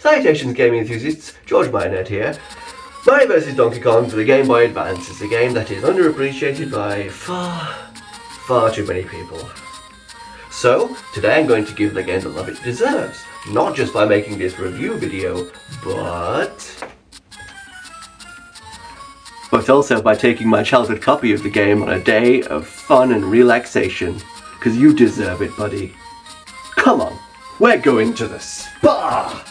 Salutations gaming enthusiasts, George Mynet here. Mario vs Donkey Kong for the Game Boy Advance is a game that is underappreciated by far too many people. So, today I'm going to give the game the love it deserves, not just by making this review video, but also by taking my childhood copy of the game on a day of fun and relaxation. Cause you deserve it, buddy. Come on, we're going to the spa!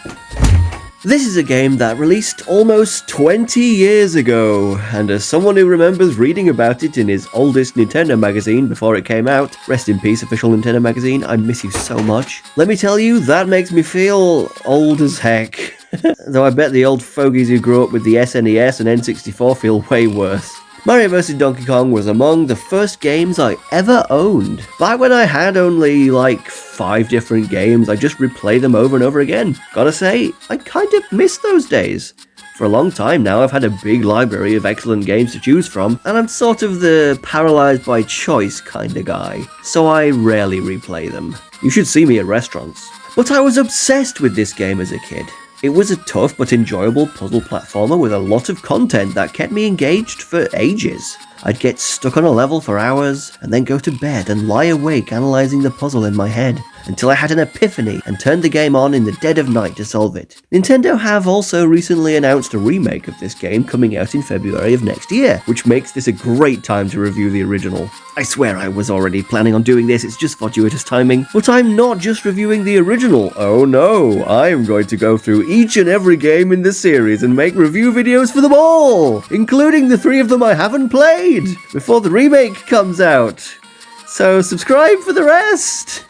This is a game that released almost 20 years ago, and as someone who remembers reading about it in his oldest Nintendo magazine before it came out, rest in peace official Nintendo magazine, I miss you so much, let me tell you, that makes me feel old as heck. Though I bet the old fogies who grew up with the SNES and N64 feel way worse. Mario vs Donkey Kong was among the first games I ever owned. Back when I had only like 5 different games, I just replayed them over and over again. Gotta say, I kind of miss those days. For a long time now, I've had a big library of excellent games to choose from, and I'm sort of the paralysed by choice kind of guy, so I rarely replay them. You should see me at restaurants. But I was obsessed with this game as a kid. It was a tough but enjoyable puzzle platformer with a lot of content that kept me engaged for ages. I'd get stuck on a level for hours, and then go to bed and lie awake analysing the puzzle in my head, until I had an epiphany and turned the game on in the dead of night to solve it. Nintendo have also recently announced a remake of this game coming out in February of next year, which makes this a great time to review the original. I swear I was already planning on doing this, it's just fortuitous timing. But I'm not just reviewing the original, oh no, I'm going to go through each and every game in the series and make review videos for them all, including the 3 of them I haven't played, before the remake comes out. So subscribe for the rest!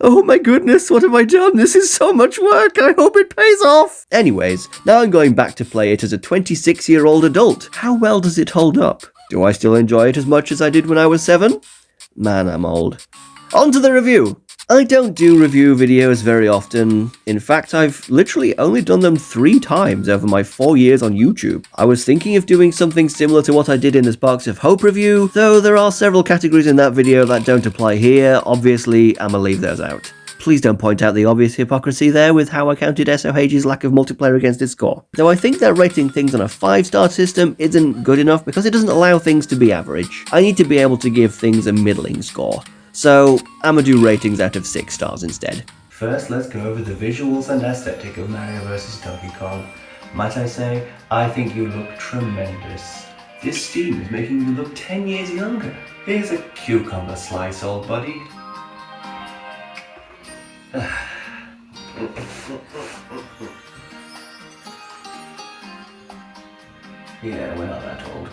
Oh my goodness, what have I done? This is so much work, I hope it pays off! Anyways, now I'm going back to play it as a 26-year-old adult. How well does it hold up? Do I still enjoy it as much as I did when I was 7? Man, I'm old. On to the review! I don't do review videos very often. In fact, I've literally only done them 3 times over my 4 years on YouTube. I was thinking of doing something similar to what I did in this Box of Hope review, though there are several categories in that video that don't apply here. Obviously, I'ma leave those out. Please don't point out the obvious hypocrisy there with how I counted SOH's lack of multiplayer against its score. Though I think that rating things on a 5-star system isn't good enough because it doesn't allow things to be average. I need to be able to give things a middling score. So, I'ma do ratings out of 6 stars instead. First, let's go over the visuals and aesthetic of Mario vs Donkey Kong. Might I say, I think you look tremendous. This steam is making you look 10 years younger. Here's a cucumber slice, old buddy. Yeah, we're not that old.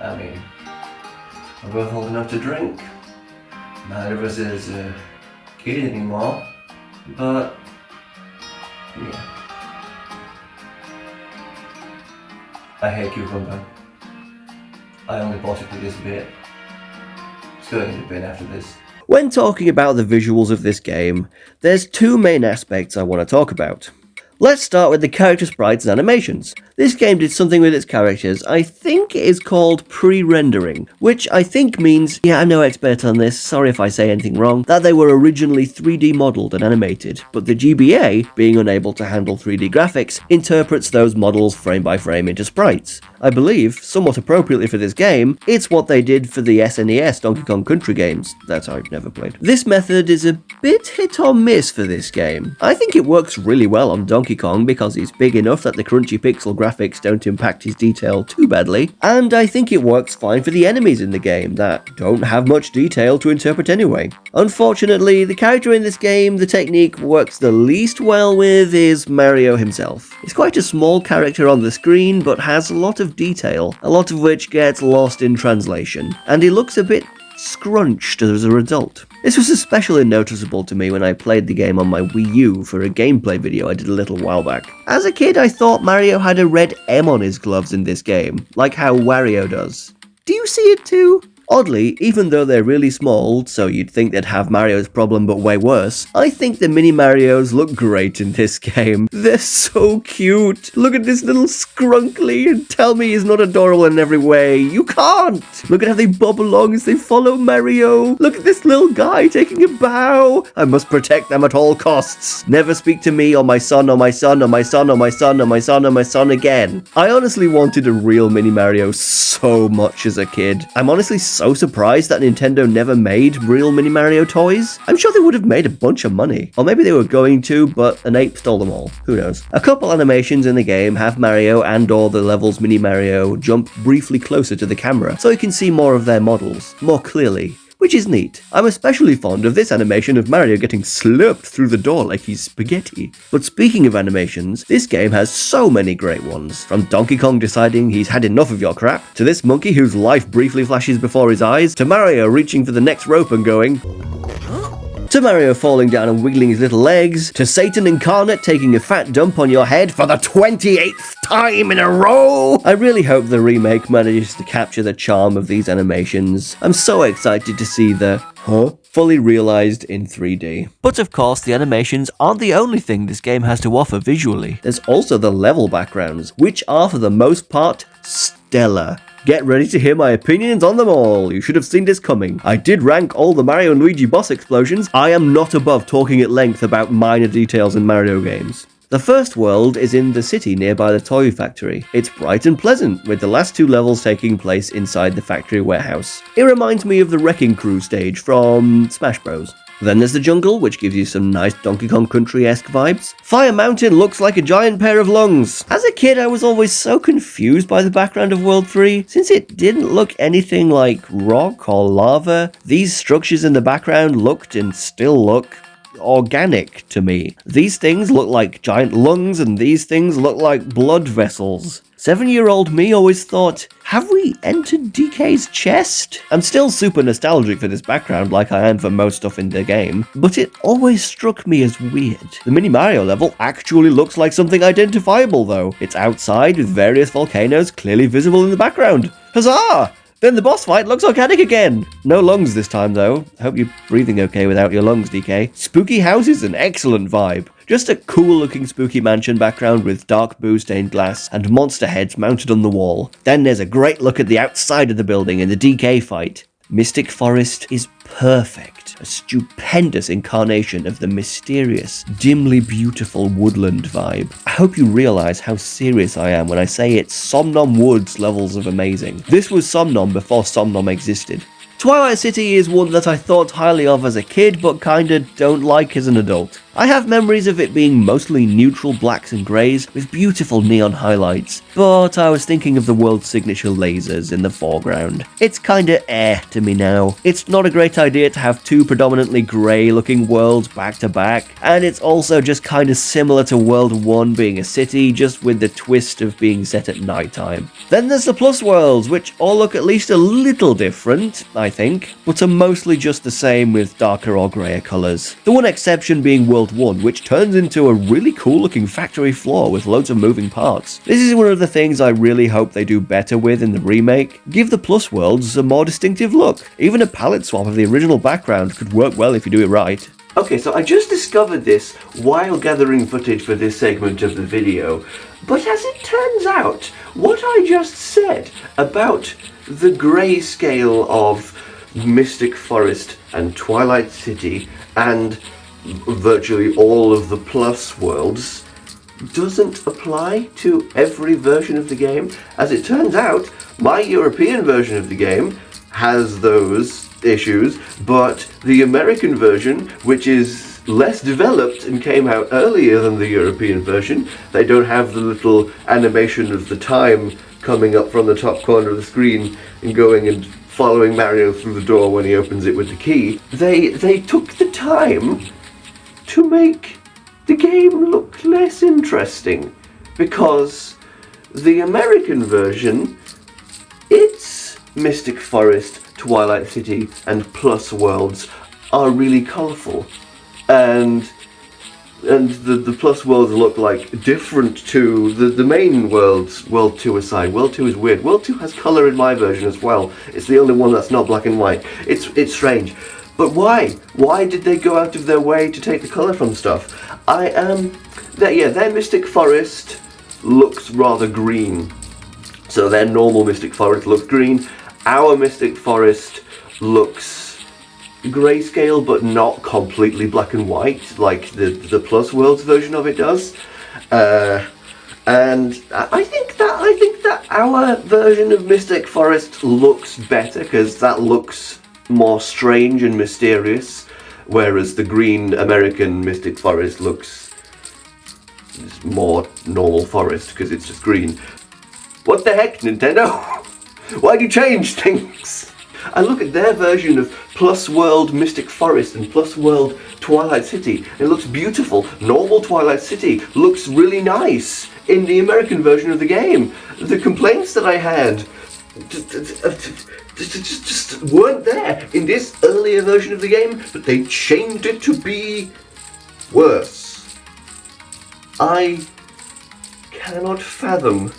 I mean, we're both old enough to drink. Neither of us is a kid anymore, but yeah. I hate cucumber. I only bought it for this bit. It's going in the bin after this. When talking about the visuals of this game, there's 2 main aspects I want to talk about. Let's start with the character sprites and animations. This game did something with its characters I think is called pre-rendering, which I think means, yeah, I'm no expert on this, sorry if I say anything wrong, that they were originally 3D modelled and animated, but the GBA, being unable to handle 3D graphics, interprets those models frame by frame into sprites. I believe, somewhat appropriately for this game, it's what they did for the SNES Donkey Kong Country games that I've never played. This method is a bit hit or miss for this game. I think it works really well on Donkey Kong because he's big enough that the crunchy pixel graphics don't impact his detail too badly, and I think it works fine for the enemies in the game that don't have much detail to interpret anyway. Unfortunately, the character in this game the technique works the least well with is Mario himself. He's quite a small character on the screen, but has a lot of detail, a lot of which gets lost in translation, and he looks a bit scrunched as a result. This was especially noticeable to me when I played the game on my Wii U for a gameplay video I did a little while back. As a kid, I thought Mario had a red M on his gloves in this game, like how Wario does. Do you see it too? Oddly, even though they're really small, so you'd think they'd have Mario's problem but way worse, I think the mini Marios look great in this game. They're so cute. Look at this little scrunkly and tell me he's not adorable in every way. You can't. Look at how they bob along as they follow Mario. Look at this little guy taking a bow. I must protect them at all costs. Never speak to me or my son or my son or my son or my son or my son or my son again. I honestly wanted a real mini Mario so much as a kid. I'm honestly so surprised that Nintendo never made real Mini Mario toys. I'm sure they would have made a bunch of money. Or maybe they were going to, but an ape stole them all. Who knows? A couple animations in the game have Mario and or the level's Mini Mario jump briefly closer to the camera, so you can see more of their models, more clearly. Which is neat. I'm especially fond of this animation of Mario getting slurped through the door like he's spaghetti. But speaking of animations, this game has so many great ones. From Donkey Kong deciding he's had enough of your crap, to this monkey whose life briefly flashes before his eyes, to Mario reaching for the next rope and going, to Mario falling down and wiggling his little legs, to Satan incarnate taking a fat dump on your head for the 28th time in a row! I really hope the remake manages to capture the charm of these animations. I'm so excited to see the fully realized in 3D. But of course, the animations aren't the only thing this game has to offer visually. There's also the level backgrounds, which are for the most part stellar. Get ready to hear my opinions on them all. You should have seen this coming. I did rank all the Mario and Luigi boss explosions. I am not above talking at length about minor details in Mario games. The first world is in the city nearby the toy factory. It's bright and pleasant, with the last two levels taking place inside the factory warehouse. It reminds me of the Wrecking Crew stage from Smash Bros. Then there's the jungle, which gives you some nice Donkey Kong Country-esque vibes. Fire Mountain looks like a giant pair of lungs. As a kid, I was always so confused by the background of World 3. Since it didn't look anything like rock or lava, these structures in the background looked and still look organic to me. These things look like giant lungs and these things look like blood vessels. 7-year-old me always thought, have we entered DK's chest? I'm still super nostalgic for this background like I am for most stuff in the game, but it always struck me as weird. The Mini Mario level actually looks like something identifiable though. It's outside with various volcanoes clearly visible in the background. Huzzah! Then the boss fight looks organic again. No lungs this time though. I hope you're breathing okay without your lungs, DK. Spooky house is an excellent vibe. Just a cool looking spooky mansion background with dark blue stained glass and monster heads mounted on the wall. Then there's a great look at the outside of the building in the DK fight. Mystic Forest is perfect, a stupendous incarnation of the mysterious, dimly beautiful woodland vibe. I hope you realize how serious I am when I say it's Somnom Woods levels of amazing. This was Somnom before Somnom existed. Twilight City is one that I thought highly of as a kid, but kinda don't like as an adult. I have memories of it being mostly neutral blacks and greys with beautiful neon highlights, but I was thinking of the world's signature lasers in the foreground. It's kinda to me now. It's not a great idea to have two predominantly grey looking worlds back to back, and it's also just kinda similar to World 1 being a city, just with the twist of being set at nighttime. Then there's the Plus Worlds, which all look at least a little different, I think, but are mostly just the same with darker or greyer colours. The one exception being World 1, which turns into a really cool looking factory floor with loads of moving parts. This is one of the things I really hope they do better with in the remake. Give the Plus Worlds a more distinctive look. Even a palette swap of the original background could work well if you do it right. Okay, so I just discovered this while gathering footage for this segment of the video, but as it turns out, what I just said about the grayscale of Mystic Forest and Twilight City and virtually all of the Plus Worlds doesn't apply to every version of the game. As it turns out, my European version of the game has those issues, but the American version, which is less developed and came out earlier than the European version, they don't have the little animation of the time coming up from the top corner of the screen and going and following Mario through the door when he opens it with the key. They took the time to make the game look less interesting, because the American version, its Mystic Forest, Twilight City, and Plus Worlds are really colourful, and and the plus worlds look like different to the main worlds. World 2 aside, World 2 is weird. World 2 has colour in my version as well. It's the only one that's not black and white. It's strange. But why? Why did they go out of their way to take the colour from stuff? Their Mystic Forest looks rather green. So their normal Mystic Forest looks green. Our Mystic Forest looks grayscale, but not completely black and white like the Plus Worlds version of it does. And I think that our version of Mystic Forest looks better because that looks more strange and mysterious, whereas the green American Mystic Forest looks more normal forest because it's just green. What the heck, Nintendo? Why'd you change things? I look at their version of Plus World Mystic Forest and Plus World Twilight City. It looks beautiful. Normal Twilight City looks really nice in the American version of the game. The complaints that I had just weren't there in this earlier version of the game, but they changed it to be worse. I cannot fathom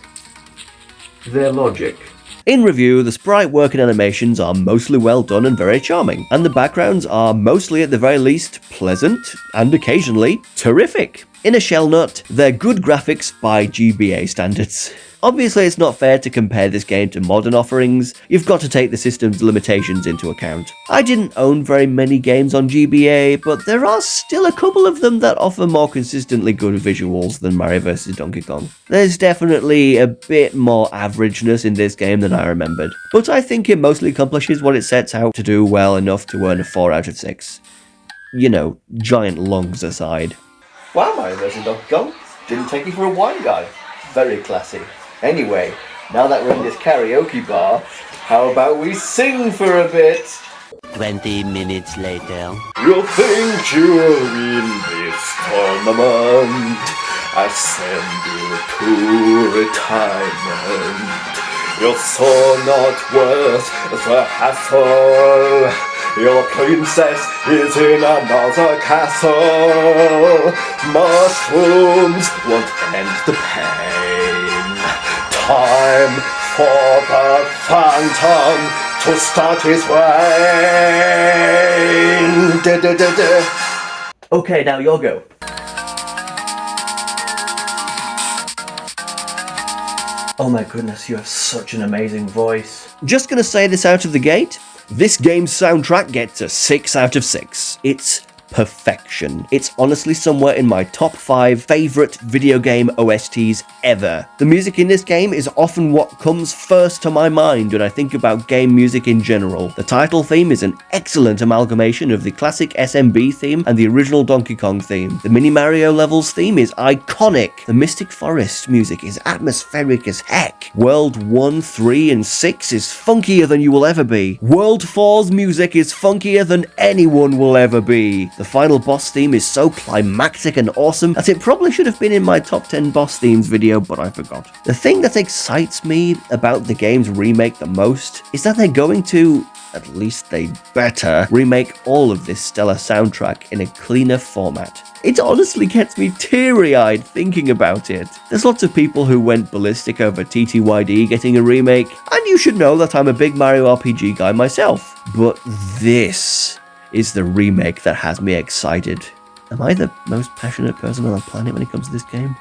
their logic. In review, the sprite work and animations are mostly well done and very charming, and the backgrounds are mostly at the very least pleasant and occasionally terrific. In a shell nut, they're good graphics by GBA standards. Obviously, it's not fair to compare this game to modern offerings. You've got to take the system's limitations into account. I didn't own very many games on GBA, but there are still a couple of them that offer more consistently good visuals than Mario vs. Donkey Kong. There's definitely a bit more averageness in this game than I remembered, but I think it mostly accomplishes what it sets out to do well enough to earn a 4 out of 6. You know, giant lungs aside. Wow, Mario vs. Donkey Kong didn't take you for a wine guy. Very classy. Anyway, now that we're in this karaoke bar, how about we sing for a bit? 20 minutes later. You think you will win this tournament? I send you to retirement. You're so not worth the hassle. Your princess is in another castle. Mushrooms won't end the pain. Time for the phantom to start his reign. Okay, now your go. Oh my goodness, you have such an amazing voice. Just gonna say this out of the gate. This game's soundtrack gets a 6 out of 6. It's perfection. It's honestly somewhere in my top 5 favourite video game OSTs ever. The music in this game is often what comes first to my mind when I think about game music in general. The title theme is an excellent amalgamation of the classic SMB theme and the original Donkey Kong theme. The Mini Mario levels theme is iconic. The Mystic Forest music is atmospheric as heck. World 1, 3, and 6 is funkier than you will ever be. World 4's music is funkier than anyone will ever be. The final boss theme is so climactic and awesome that it probably should have been in my top 10 boss themes video, but I forgot. The thing that excites me about the game's remake the most is that they're going to, at least they better, remake all of this stellar soundtrack in a cleaner format. It honestly gets me teary-eyed thinking about it. There's lots of people who went ballistic over TTYD getting a remake, and you should know that I'm a big Mario RPG guy myself. But this is the remake that has me excited. Am I the most passionate person on the planet when it comes to this game?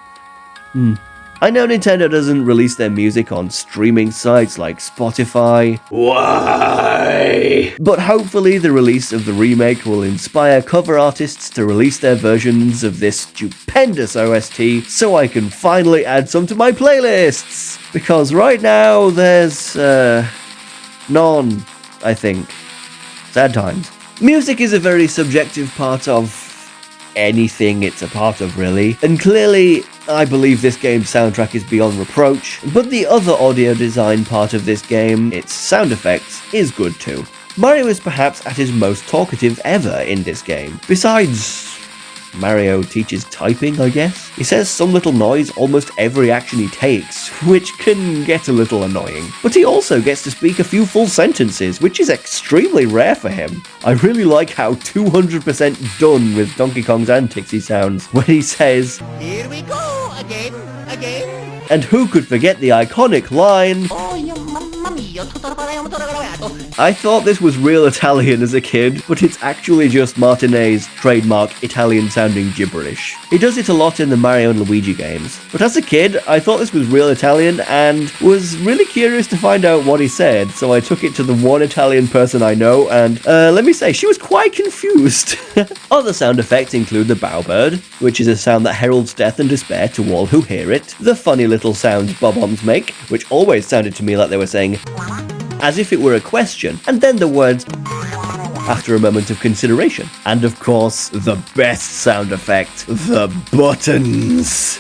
I know Nintendo doesn't release their music on streaming sites like Spotify. Why? But hopefully the release of the remake will inspire cover artists to release their versions of this stupendous OST so I can finally add some to my playlists. Because right now there's, none, I think. Sad times. Music is a very subjective part of anything it's a part of, really. And clearly, I believe this game's soundtrack is beyond reproach, but the other audio design part of this game, its sound effects, is good too. Mario is perhaps at his most talkative ever in this game. Besides Mario teaches typing, I guess. He says some little noise almost every action he takes, which can get a little annoying. But he also gets to speak a few full sentences, which is extremely rare for him. I really like how 200% done with Donkey Kong's antics he sounds when he says, Here we go, again. And who could forget the iconic line, Oh, you mamma mia, I thought this was real Italian as a kid, but it's actually just Martinet's trademark Italian-sounding gibberish. He does it a lot in the Mario and Luigi games, but as a kid, I thought this was real Italian and was really curious to find out what he said, so I took it to the one Italian person I know, and let me say, she was quite confused. Other sound effects include the Bowbird, which is a sound that heralds death and despair to all who hear it, the funny little sounds Bob-ombs make, which always sounded to me like they were saying, as if it were a question, and then the words after a moment of consideration. And of course, the best sound effect, the buttons.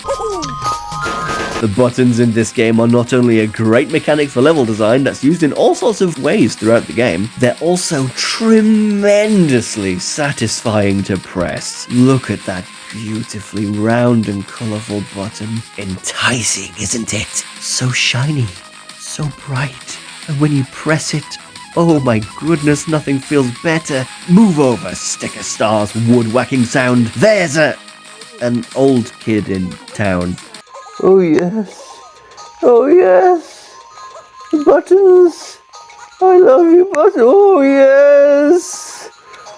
The buttons in this game are not only a great mechanic for level design that's used in all sorts of ways throughout the game, they're also tremendously satisfying to press. Look at that beautifully round and colourful button. Enticing, isn't it? So shiny, so bright. And when you press it, oh my goodness, nothing feels better. Move over, Sticker Star's wood-whacking sound. There's an old kid in town. Oh yes. Oh yes. Buttons. I love you, buttons. Oh yes.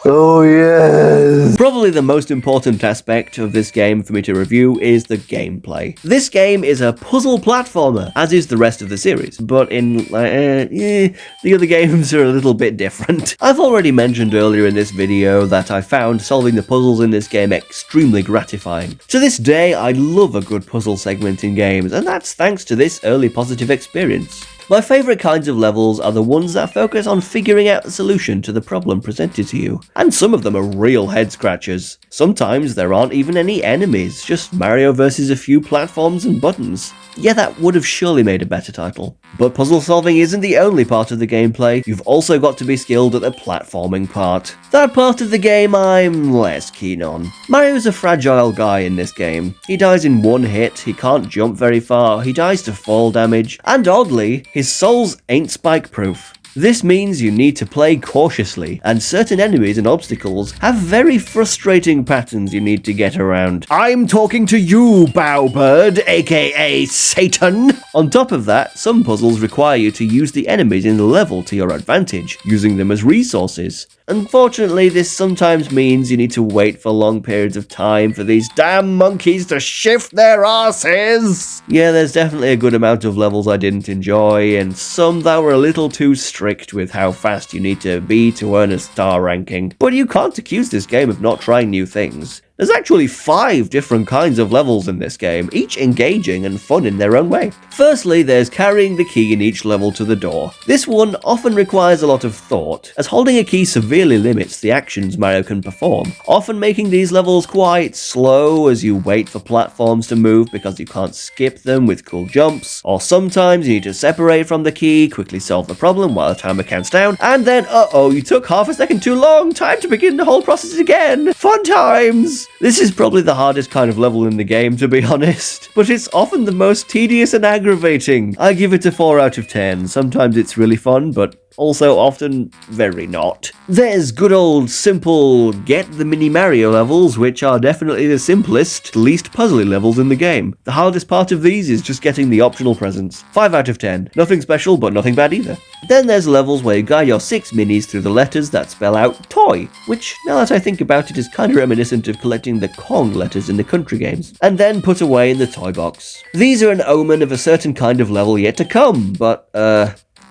Oh yes! Probably the most important aspect of this game for me to review is the gameplay. This game is a puzzle platformer, as is the rest of the series, but in, the other games are a little bit different. I've already mentioned earlier in this video that I found solving the puzzles in this game extremely gratifying. To this day, I love a good puzzle segment in games, and that's thanks to this early positive experience. My favourite kinds of levels are the ones that focus on figuring out the solution to the problem presented to you, and some of them are real head scratchers. Sometimes there aren't even any enemies, just Mario versus a few platforms and buttons. Yeah, that would have surely made a better title. But puzzle solving isn't the only part of the gameplay, you've also got to be skilled at the platforming part. That part of the game I'm less keen on. Mario's a fragile guy in this game. He dies in one hit, he can't jump very far, he dies to fall damage, and oddly, his souls ain't spike proof. This means you need to play cautiously, and certain enemies and obstacles have very frustrating patterns you need to get around. I'm talking to you, Bowbird, aka Satan! On top of that, some puzzles require you to use the enemies in the level to your advantage, using them as resources. Unfortunately, this sometimes means you need to wait for long periods of time for these damn monkeys to shift their asses! Yeah, there's definitely a good amount of levels I didn't enjoy, and some that were a little too strict with how fast you need to be to earn a star ranking. But you can't accuse this game of not trying new things. There's actually 5 different kinds of levels in this game, each engaging and fun in their own way. Firstly, there's carrying the key in each level to the door. This one often requires a lot of thought, as holding a key severely limits the actions Mario can perform, often making these levels quite slow as you wait for platforms to move because you can't skip them with cool jumps, or sometimes you need to separate from the key, quickly solve the problem while the timer counts down, and then uh-oh, you took half a second too long, time to begin the whole process again! Fun times! This is probably the hardest kind of level in the game, to be honest, but it's often the most tedious and aggravating. I give it a 4 out of 10. Sometimes it's really fun, but also often very not. There's good old simple get the mini Mario levels, which are definitely the simplest, least puzzly levels in the game. The hardest part of these is just getting the optional presents. 5 out of 10. Nothing special, but nothing bad either. Then there's levels where you guide your 6 minis through the letters that spell out toy, which, now that I think about it, is kind of reminiscent of collecting the Kong letters in the country games, and then put away in the toy box. These are an omen of a certain kind of level yet to come, but,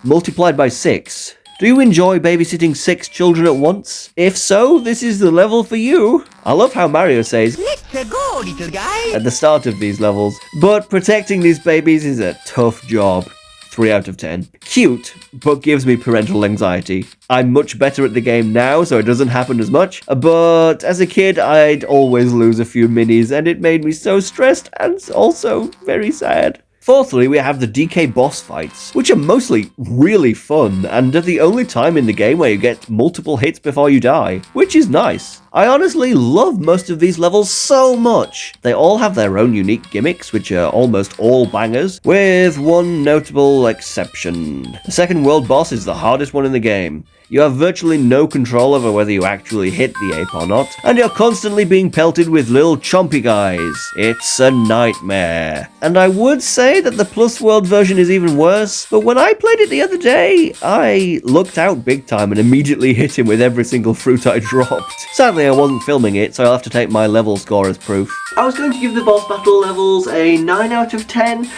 multiplied by 6. Do you enjoy babysitting 6 children at once? If so, this is the level for you. I love how Mario says, Let's go, little guy. at the start of these levels, but protecting these babies is a tough job. 3 out of 10. Cute, but gives me parental anxiety. I'm much better at the game now, so it doesn't happen as much, but as a kid, I'd always lose a few minis, and it made me so stressed and also very sad. Fourthly, we have the DK boss fights, which are mostly really fun and are the only time in the game where you get multiple hits before you die, which is nice. I honestly love most of these levels so much. They all have their own unique gimmicks, which are almost all bangers, with one notable exception. The second world boss is the hardest one in the game. You have virtually no control over whether you actually hit the ape or not, and you're constantly being pelted with little chompy guys. It's a nightmare. And I would say that the Plus World version is even worse, but when I played it the other day, I looked out big time and immediately hit him with every single fruit I dropped. Sadly, I wasn't filming it, so I'll have to take my level score as proof. I was going to give the boss battle levels a 9 out of 10,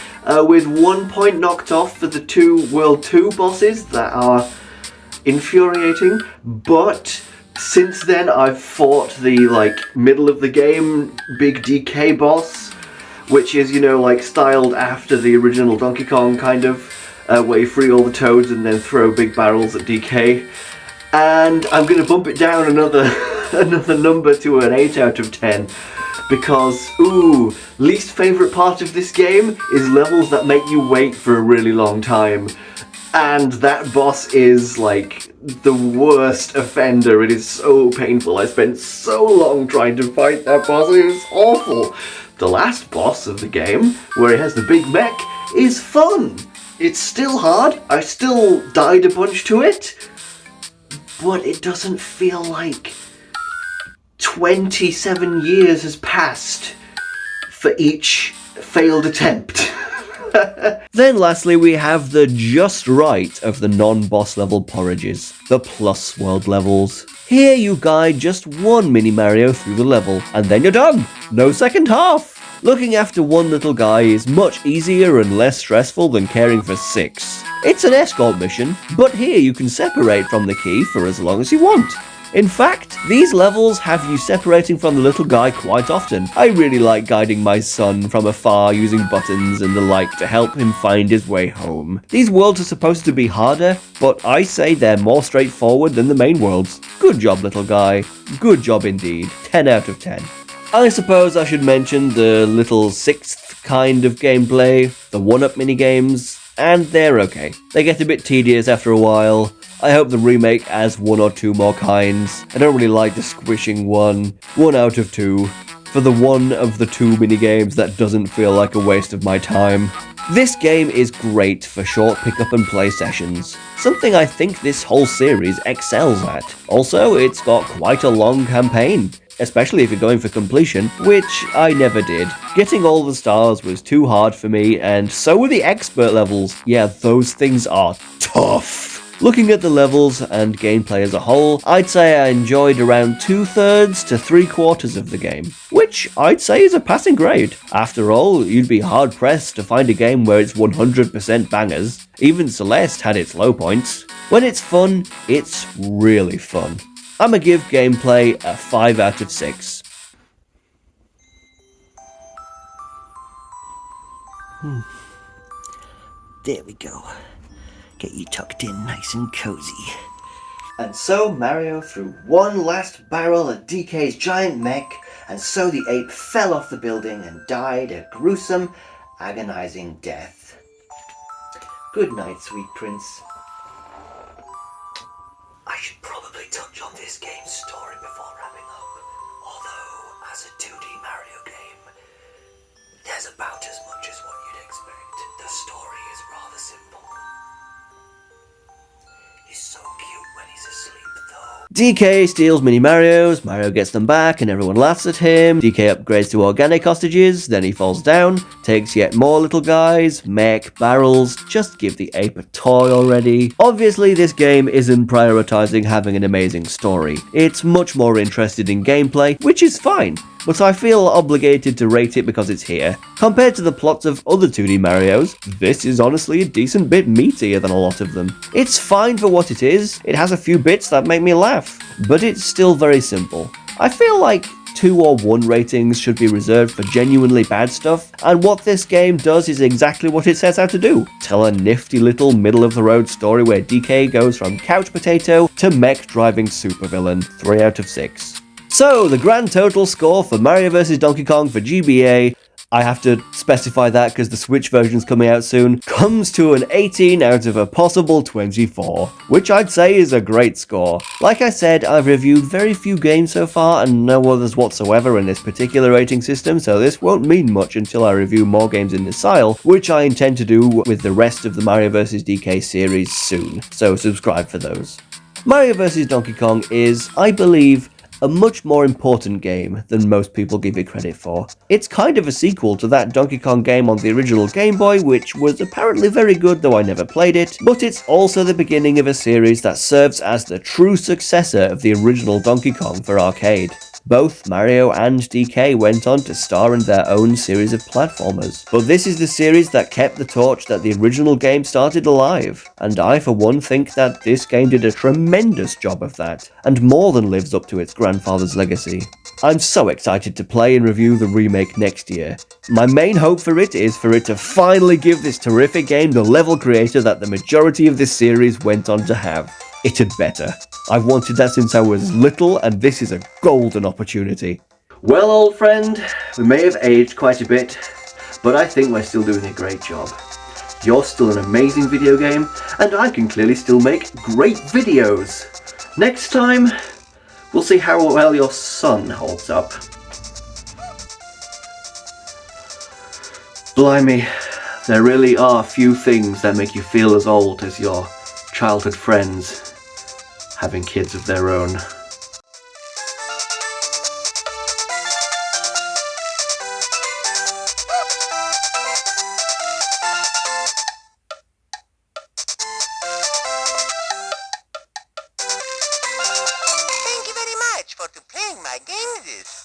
with 1 point knocked off for the two World 2 bosses that are infuriating, but since then I've fought the middle of the game big DK boss, which is, you know, like styled after the original Donkey Kong kind of, where you free all the toads and then throw big barrels at DK, and I'm gonna bump it down another number to an 8 out of 10. Because, least favourite part of this game is levels that make you wait for a really long time. And that boss is, like, the worst offender. It is so painful. I spent so long trying to fight that boss. It is awful. The last boss of the game, where it has the big mech, is fun. It's still hard. I still died a bunch to it. But it doesn't feel like 27 years has passed for each failed attempt. Then lastly, we have the just right of the non-boss level porridges, the Plus World levels. Here you guide just one Mini Mario through the level, and then you're done. No second half. Looking after one little guy is much easier and less stressful than caring for 6. It's an escort mission, but here you can separate from the key for as long as you want. In fact, these levels have you separating from the little guy quite often. I really like guiding my son from afar using buttons and the like to help him find his way home. These worlds are supposed to be harder, but I say they're more straightforward than the main worlds. Good job, little guy. Good job indeed. 10 out of 10. I suppose I should mention the little 6th kind of gameplay, the 1-up minigames, and they're okay. They get a bit tedious after a while. I hope the remake has 1 or 2 more kinds. I don't really like the squishing one. 1 out of 2. For the one of the 2 minigames that doesn't feel like a waste of my time. This game is great for short pick up and play sessions, something I think this whole series excels at. Also, it's got quite a long campaign, especially if you're going for completion, which I never did. Getting all the stars was too hard for me, and so were the expert levels. Yeah, those things are tough. Looking at the levels and gameplay as a whole, I'd say I enjoyed around 2/3 to 3/4 of the game, which I'd say is a passing grade. After all, you'd be hard pressed to find a game where it's 100% bangers. Even Celeste had its low points. When it's fun, it's really fun. I'ma give gameplay a 5 out of 6. There we go. Get you tucked in nice and cozy. And so Mario threw one last barrel at DK's giant mech, and so the ape fell off the building and died a gruesome, agonizing death. Good night, sweet prince. I should probably touch on this game's story before wrapping up. Although, as a 2D Mario game, there's about as much as what you'd expect. The story is rather simple. He's so cute when he's asleep, though. DK steals Mini Marios, Mario gets them back and everyone laughs at him. DK upgrades to organic hostages, then he falls down, takes yet more little guys, mech, barrels, just give the ape a toy already. Obviously this game isn't prioritizing having an amazing story. It's much more interested in gameplay, which is fine, but I feel obligated to rate it because it's here. Compared to the plots of other 2D Marios, this is honestly a decent bit meatier than a lot of them. It's fine for what it is, it has a few bits that make me laugh, but it's still very simple. I feel like 2 or 1 ratings should be reserved for genuinely bad stuff, and what this game does is exactly what it sets out to do. Tell a nifty little middle-of-the-road story where DK goes from couch potato to mech-driving supervillain. 3 out of 6. So, the grand total score for Mario vs. Donkey Kong for GBA, I have to specify that because the Switch version's coming out soon, comes to an 18 out of a possible 24, which I'd say is a great score. Like I said, I've reviewed very few games so far and no others whatsoever in this particular rating system, so this won't mean much until I review more games in this style, which I intend to do with the rest of the Mario vs. DK series soon, so subscribe for those. Mario vs. Donkey Kong is, I believe, a much more important game than most people give it credit for. It's kind of a sequel to that Donkey Kong game on the original Game Boy, which was apparently very good, though I never played it, but it's also the beginning of a series that serves as the true successor of the original Donkey Kong for arcade. Both Mario and DK went on to star in their own series of platformers, but this is the series that kept the torch that the original game started alive, and I for one think that this game did a tremendous job of that, and more than lives up to its grandfather's legacy. I'm so excited to play and review the remake next year. My main hope for it is for it to finally give this terrific game the level creator that the majority of this series went on to have. It had better. I've wanted that since I was little, and this is a golden opportunity. Well, old friend, we may have aged quite a bit, but I think we're still doing a great job. You're still an amazing video game, and I can clearly still make great videos. Next time, we'll see how well your son holds up. Blimey, there really are few things that make you feel as old as your childhood friends having kids of their own. Thank you very much for playing my games.